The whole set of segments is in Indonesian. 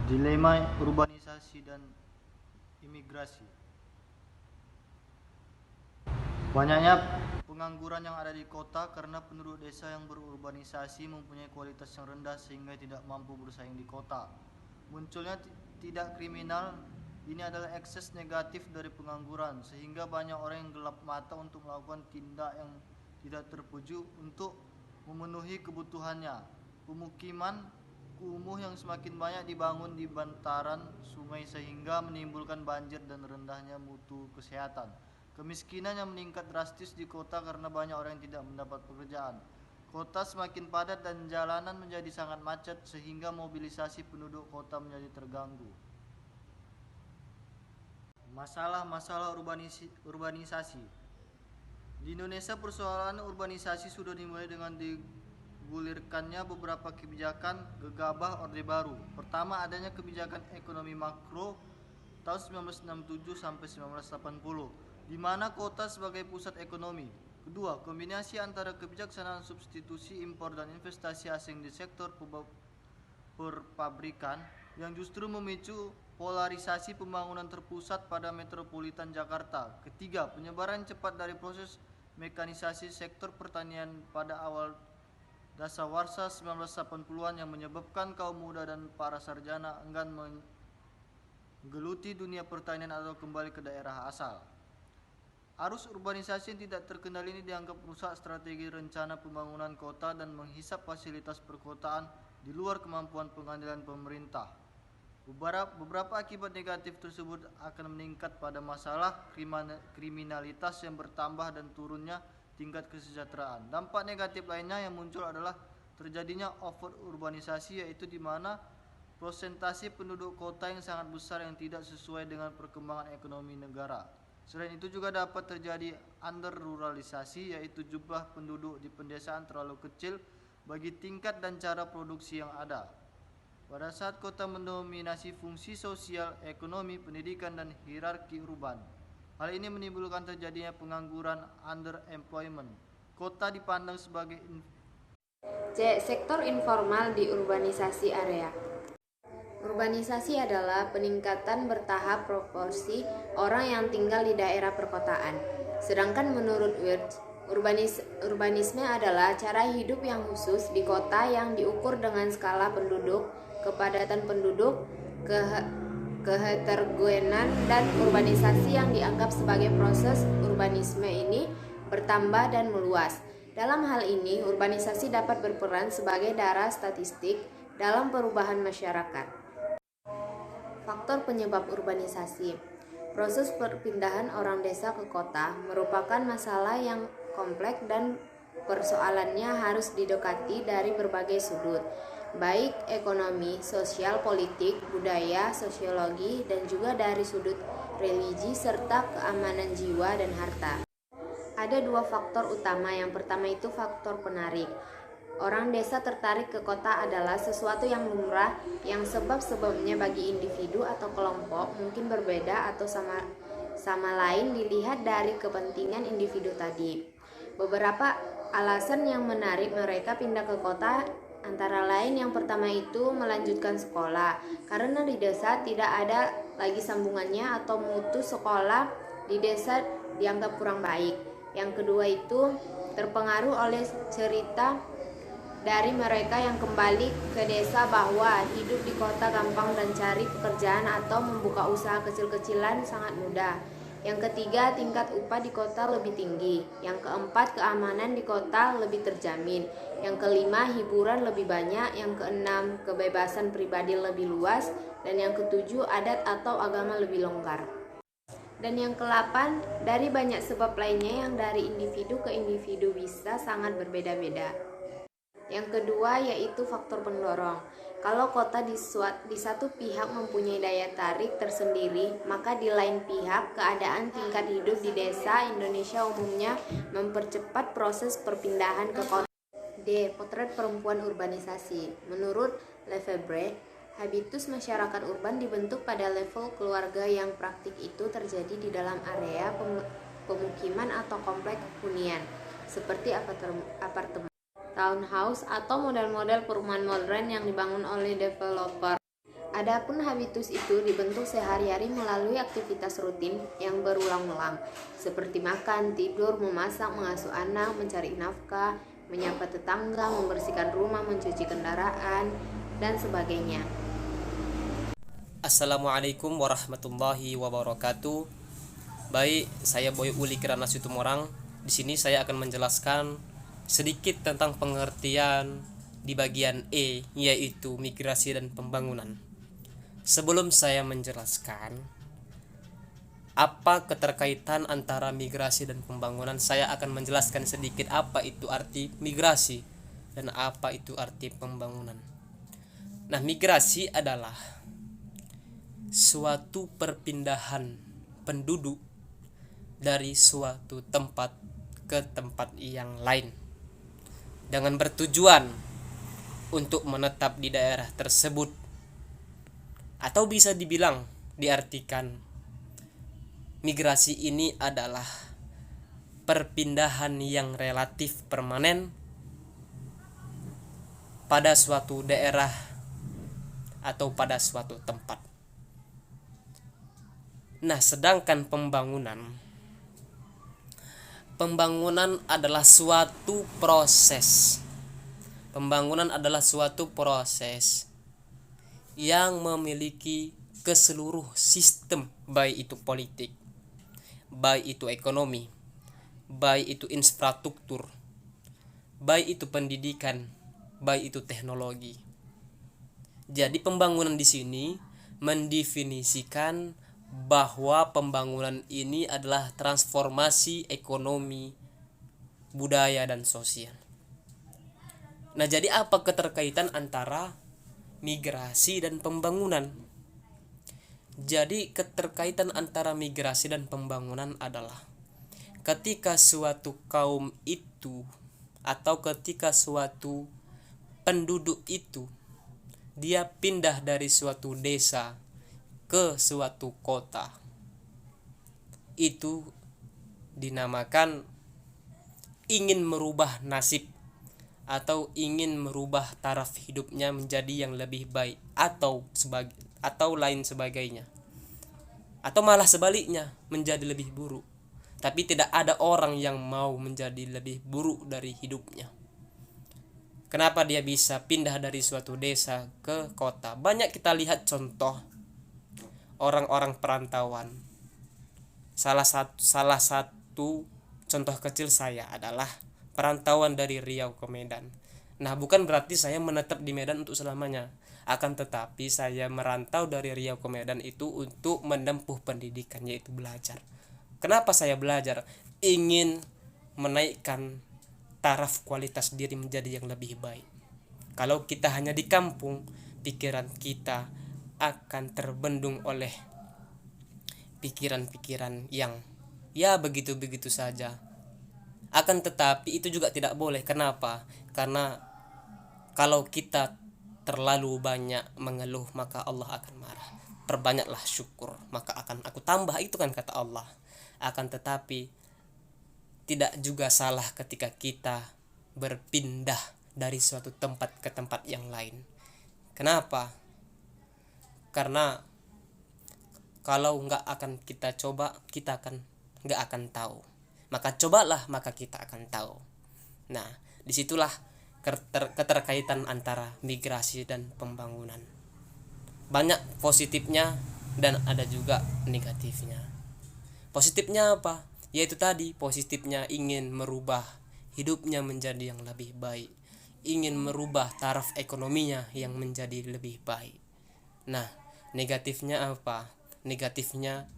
Dilema urbanisasi dan imigrasi. Banyaknya pengangguran yang ada di kota karena penduduk desa yang berurbanisasi mempunyai kualitas yang rendah sehingga tidak mampu bersaing di kota. Munculnya tidak kriminal ini adalah ekses negatif dari pengangguran, sehingga banyak orang yang gelap mata untuk melakukan tindak yang tidak terpuji untuk memenuhi kebutuhannya. Pemukiman kumuh yang semakin banyak dibangun di bantaran sungai sehingga menimbulkan banjir dan rendahnya mutu kesehatan. Kemiskinan yang meningkat drastis di kota karena banyak orang yang tidak mendapat pekerjaan. Kota semakin padat dan jalanan menjadi sangat macet sehingga mobilisasi penduduk kota menjadi terganggu. Masalah-masalah urbanisasi. Di Indonesia persoalan urbanisasi sudah dimulai dengan digulirkannya beberapa kebijakan gegabah Orde Baru. Pertama, adanya kebijakan ekonomi makro tahun 1967 sampai 1980, di mana kota sebagai pusat ekonomi. Kedua, kombinasi antara kebijaksanaan substitusi impor dan investasi asing di sektor perpabrikan yang justru memicu polarisasi pembangunan terpusat pada metropolitan Jakarta. Ketiga, penyebaran cepat dari proses mekanisasi sektor pertanian pada awal dasawarsa 1980-an yang menyebabkan kaum muda dan para sarjana enggan menggeluti dunia pertanian atau kembali ke daerah asal. Arus urbanisasi yang tidak terkendali ini dianggap merusak strategi rencana pembangunan kota dan menghisap fasilitas perkotaan di luar kemampuan pengadilan pemerintah. Beberapa akibat negatif tersebut akan meningkat pada masalah kriminalitas yang bertambah dan turunnya tingkat kesejahteraan. Dampak negatif lainnya yang muncul adalah terjadinya over-urbanisasi, yaitu di mana prosentase penduduk kota yang sangat besar yang tidak sesuai dengan perkembangan ekonomi negara. Selain itu juga dapat terjadi under-ruralisasi, yaitu jumlah penduduk di pedesaan terlalu kecil bagi tingkat dan cara produksi yang ada. Pada saat kota mendominasi fungsi sosial, ekonomi, pendidikan, dan hierarki urban, hal ini menimbulkan terjadinya pengangguran, underemployment. Kota dipandang sebagai sektor informal di urbanisasi area. Urbanisasi adalah peningkatan bertahap proporsi orang yang tinggal di daerah perkotaan. Sedangkan menurut Wirtz, urbanisme adalah cara hidup yang khusus di kota yang diukur dengan skala penduduk, kepadatan penduduk, keheterogenan, dan urbanisasi yang dianggap sebagai proses urbanisme ini bertambah dan meluas. Dalam hal ini, urbanisasi dapat berperan sebagai dara statistik dalam perubahan masyarakat. Faktor penyebab urbanisasi. Proses perpindahan orang desa ke kota merupakan masalah yang kompleks dan persoalannya harus didekati dari berbagai sudut, baik ekonomi, sosial, politik, budaya, sosiologi, dan juga dari sudut religi serta keamanan jiwa dan harta. Ada dua faktor utama. Yang pertama itu faktor penarik. Orang desa tertarik ke kota adalah sesuatu yang lumrah, yang sebab-sebabnya bagi individu atau kelompok mungkin berbeda atau sama lain dilihat dari kepentingan individu tadi. Beberapa alasan yang menarik mereka pindah ke kota antara lain yang pertama itu melanjutkan sekolah, karena di desa tidak ada lagi sambungannya atau mutu sekolah di desa dianggap kurang baik. Yang kedua itu terpengaruh oleh cerita dari mereka yang kembali ke desa bahwa hidup di kota gampang dan cari pekerjaan atau membuka usaha kecil-kecilan sangat mudah. Yang ketiga, tingkat upah di kota lebih tinggi. Yang keempat, keamanan di kota lebih terjamin. Yang kelima, hiburan lebih banyak. Yang keenam, kebebasan pribadi lebih luas. Dan yang ketujuh, adat atau agama lebih longgar. Dan yang ke-8, dari banyak sebab lainnya yang dari individu ke individu bisa sangat berbeda-beda. Yang kedua yaitu faktor pendorong. Kalau kota di satu pihak mempunyai daya tarik tersendiri, maka di lain pihak keadaan tingkat hidup di desa Indonesia umumnya mempercepat proses perpindahan ke kota. D. Potret perempuan urbanisasi. Menurut Lefebvre, habitus masyarakat urban dibentuk pada level keluarga yang praktik itu terjadi di dalam area pemukiman atau kompleks hunian, seperti apartemen, townhouse, atau model-model perumahan modern yang dibangun oleh developer. Adapun habitus itu dibentuk sehari-hari melalui aktivitas rutin yang berulang-ulang, seperti makan, tidur, memasak, mengasuh anak, mencari nafkah, menyapa tetangga, membersihkan rumah, mencuci kendaraan, dan sebagainya. Assalamualaikum warahmatullahi wabarakatuh. Baik, saya Boy Uli Kirana Situmorang. Di sini saya akan menjelaskan sedikit tentang pengertian di bagian E, yaitu migrasi dan pembangunan. Sebelum saya menjelaskan apa keterkaitan antara migrasi dan pembangunan, saya akan menjelaskan sedikit apa itu arti migrasi dan apa itu arti pembangunan. Nah, migrasi adalah suatu perpindahan penduduk dari suatu tempat ke tempat yang lain dengan bertujuan untuk menetap di daerah tersebut, atau bisa dibilang diartikan migrasi ini adalah perpindahan yang relatif permanen pada suatu daerah atau pada suatu tempat. Nah, sedangkan pembangunan adalah suatu proses. Pembangunan adalah suatu proses yang memiliki keseluruh sistem, baik itu politik, baik itu ekonomi, baik itu infrastruktur, baik itu pendidikan, baik itu teknologi. Jadi pembangunan di sini mendefinisikan bahwa pembangunan ini adalah transformasi ekonomi, budaya, dan sosial. Nah, jadi apa keterkaitan antara migrasi dan pembangunan? Jadi keterkaitan antara migrasi dan pembangunan adalah ketika suatu kaum itu atau ketika suatu penduduk itu dia pindah dari suatu desa ke suatu kota, itu dinamakan ingin merubah nasib atau ingin merubah taraf hidupnya menjadi yang lebih baik atau lain sebagainya, atau malah sebaliknya menjadi lebih buruk. Tapi tidak ada orang yang mau menjadi lebih buruk dari hidupnya. Kenapa dia bisa pindah dari suatu desa ke kota? Banyak kita lihat contoh orang-orang perantauan. Salah satu contoh kecil saya adalah perantauan dari Riau ke Medan. Nah, bukan berarti saya menetap di Medan untuk selamanya. Akan tetapi saya merantau dari Riau ke Medan itu untuk menempuh pendidikan, yaitu belajar. Kenapa saya belajar? Ingin menaikkan taraf kualitas diri menjadi yang lebih baik. Kalau kita hanya di kampung, pikiran kita akan terbendung oleh pikiran-pikiran yang ya begitu-begitu saja. Akan tetapi itu juga tidak boleh. Kenapa? Karena kalau kita terlalu banyak mengeluh, maka Allah akan marah. Perbanyaklah syukur, maka akan aku tambah, itu kan kata Allah. Akan tetapi tidak juga salah ketika kita berpindah dari suatu tempat ke tempat yang lain. Kenapa? Karena kalau nggak akan kita coba, kita nggak akan tahu. Maka cobalah, maka kita akan tahu. Nah, disitulah keterkaitan antara migrasi dan pembangunan. Banyak positifnya dan ada juga negatifnya. Positifnya apa? Yaitu tadi, positifnya ingin merubah hidupnya menjadi yang lebih baik, ingin merubah taraf ekonominya yang menjadi lebih baik. Nah, negatifnya apa? Negatifnya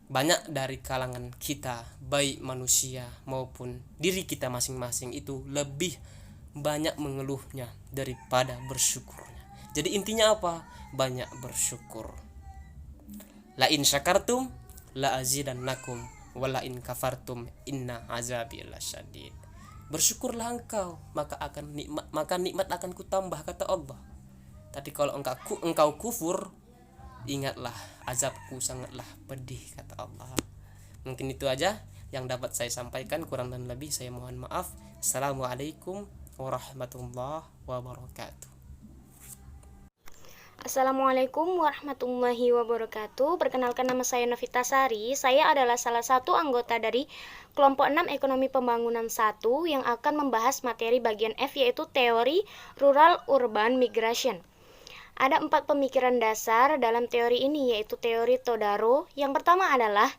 banyak dari kalangan kita, baik manusia maupun diri kita masing-masing, itu lebih banyak mengeluhnya daripada bersyukurnya. Jadi intinya apa? Banyak bersyukur. La in syakartum la azidannakum wa la in kafartum inna azabi lasyadid. Bersyukurlah engkau, maka nikmat akan kutambah, kata Allah. Tapi kalau engkau kufur, ingatlah azabku sangatlah pedih, kata Allah. Mungkin itu aja yang dapat saya sampaikan, kurang dan lebih saya mohon maaf. Assalamualaikum warahmatullahi wabarakatuh. Assalamualaikum warahmatullahi wabarakatuh. Perkenalkan, nama saya Novita Sari. Saya adalah salah satu anggota dari kelompok 6 Ekonomi Pembangunan 1 yang akan membahas materi bagian F, yaitu teori Rural Urban Migration. Ada 4 pemikiran dasar dalam teori ini, yaitu teori Todaro. Yang pertama adalah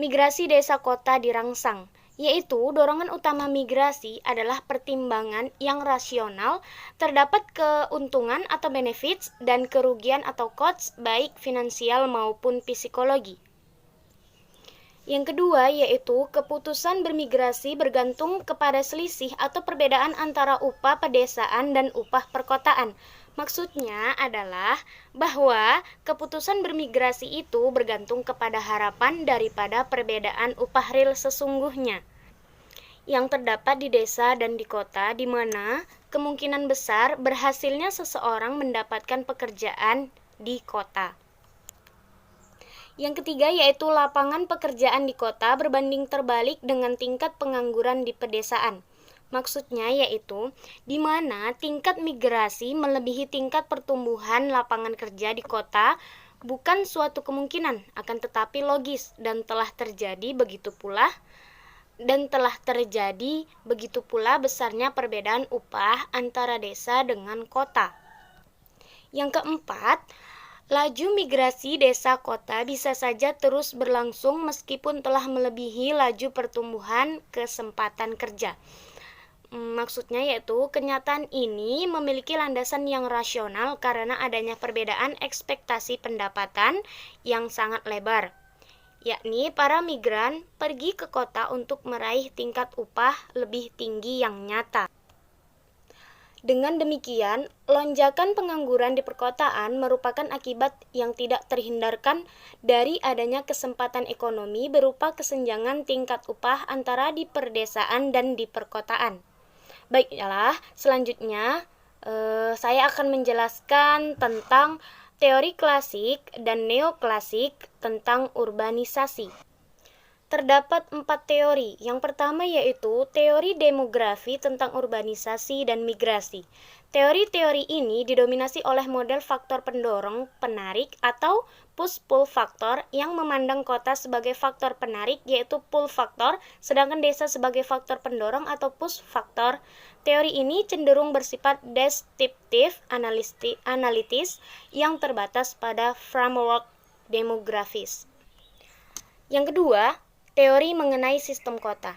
migrasi desa kota dirangsang, yaitu dorongan utama migrasi adalah pertimbangan yang rasional, terdapat keuntungan atau benefits dan kerugian atau costs baik finansial maupun psikologi. Yang kedua yaitu keputusan bermigrasi bergantung kepada selisih atau perbedaan antara upah pedesaan dan upah perkotaan. Maksudnya adalah bahwa keputusan bermigrasi itu bergantung kepada harapan daripada perbedaan upah real sesungguhnya yang terdapat di desa dan di kota, di mana kemungkinan besar berhasilnya seseorang mendapatkan pekerjaan di kota. Yang ketiga yaitu lapangan pekerjaan di kota berbanding terbalik dengan tingkat pengangguran di pedesaan. Maksudnya yaitu di mana tingkat migrasi melebihi tingkat pertumbuhan lapangan kerja di kota bukan suatu kemungkinan, akan tetapi logis dan telah terjadi begitu pula besarnya perbedaan upah antara desa dengan kota. Yang keempat, laju migrasi desa kota bisa saja terus berlangsung meskipun telah melebihi laju pertumbuhan kesempatan kerja. Maksudnya yaitu kenyataan ini memiliki landasan yang rasional karena adanya perbedaan ekspektasi pendapatan yang sangat lebar, yakni para migran pergi ke kota untuk meraih tingkat upah lebih tinggi yang nyata. Dengan demikian, lonjakan pengangguran di perkotaan merupakan akibat yang tidak terhindarkan dari adanya kesempatan ekonomi berupa kesenjangan tingkat upah antara di perdesaan dan di perkotaan. Baiklah, selanjutnya saya akan menjelaskan tentang teori klasik dan neoklasik tentang urbanisasi. Terdapat 4 teori. Yang pertama yaitu teori demografi tentang urbanisasi dan migrasi. Teori-teori ini didominasi oleh model faktor pendorong penarik atau push-pull faktor yang memandang kota sebagai faktor penarik yaitu pull faktor, sedangkan desa sebagai faktor pendorong atau push faktor. Teori ini cenderung bersifat deskriptif analitis yang terbatas pada framework demografis. Yang kedua, teori mengenai sistem kota.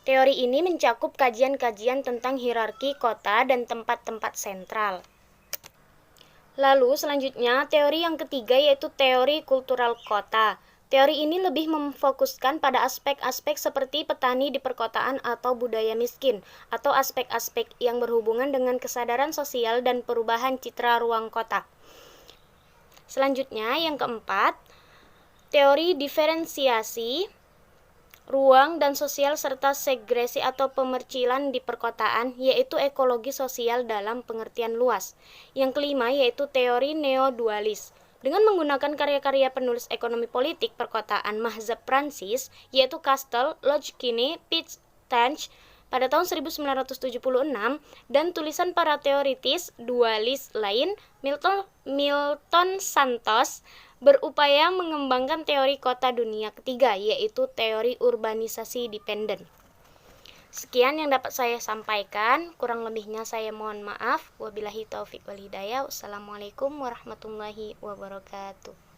Teori ini mencakup kajian-kajian tentang hierarki kota dan tempat-tempat sentral. Lalu selanjutnya, teori yang ketiga yaitu teori kultural kota. Teori ini lebih memfokuskan pada aspek-aspek seperti petani di perkotaan atau budaya miskin, atau aspek-aspek yang berhubungan dengan kesadaran sosial dan perubahan citra ruang kota. Selanjutnya, yang keempat, teori diferensiasi ruang dan sosial serta segresi atau pemercilan di perkotaan, yaitu ekologi sosial dalam pengertian luas. Yang kelima yaitu teori neodualis. Dengan menggunakan karya-karya penulis ekonomi politik perkotaan mazhab Prancis, yaitu Castel, Longines, Pitch, Tanch pada tahun 1976, dan tulisan para teoritis dualis lain, Milton Santos, berupaya mengembangkan teori kota dunia ketiga, yaitu teori urbanisasi dependen. Sekian yang dapat saya sampaikan, kurang lebihnya saya mohon maaf. Wabillahi taufik wal hidayah. Wassalamualaikum warahmatullahi wabarakatuh.